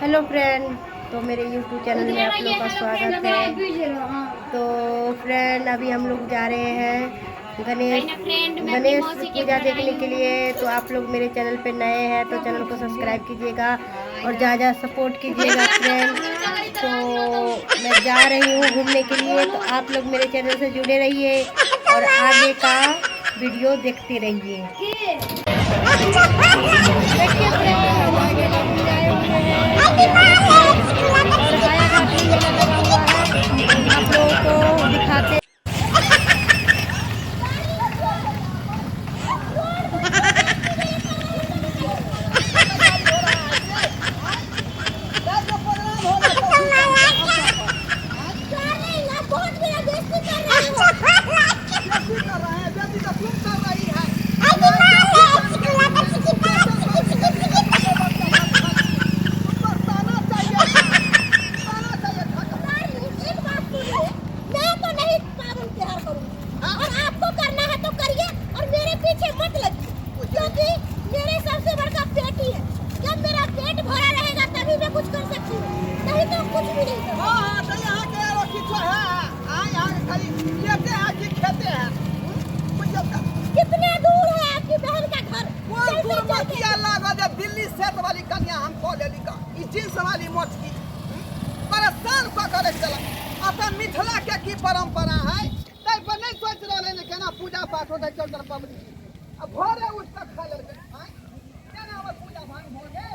Hello friend, तो मेरे YouTube channel में आप लोग का स्वागत है। तो फ्रेंड, अभी हम लोग जा रहे हैं गणेश पूजा देखने के लिए। तो आप लोग मेरे चैनल पे नए हैं तो चैनल को सब्सक्राइब कीजिएगा और ज़्यादा सपोर्ट कीजिएगा फ्रेंड। तो मैं जा रही हूँ घूमने के लिए, तो आप लोग मेरे चैनल से जुड़े रहिए और आगे का वीडियो देखते रहिए। देखिए फ्रेंड, हम आगे बाबू आए हुए हैं और हायाघाटी मेला लगा हुआ है, आप लोगों को दिखाते। कुछ कर सकती हूँ, नहीं तो कुछ भी नहीं कर। हाँ, तो यहाँ के कितना है, यहाँ खाली लेते हैं कि खेते हैं। कितने दूर है आपकी बहन का घर? कोई दूर मत किया, लगा दे दिल्ली सेट वाली कन्या हमको ले लिखा, इस जींस वाली मोच की परेशान पकड़े चला। अपन मिथिला के की परंपरा है, तब पर नहीं सोच रहे हैं केना पूजा पाठ होता है चौदह पबनी। अब भोरे उठ तक खा लेते हैं, केना वो पूजा भान हो गए।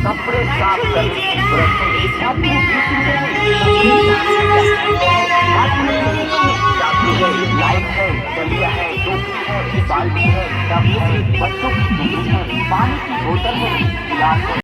कपड़े साफ करने की ब्रश है, लाइट है, दलिया है, टोपी है, बाल्टी है, टब है, बच्चों की टोपी है, पानी की बोतल है, गिलास है।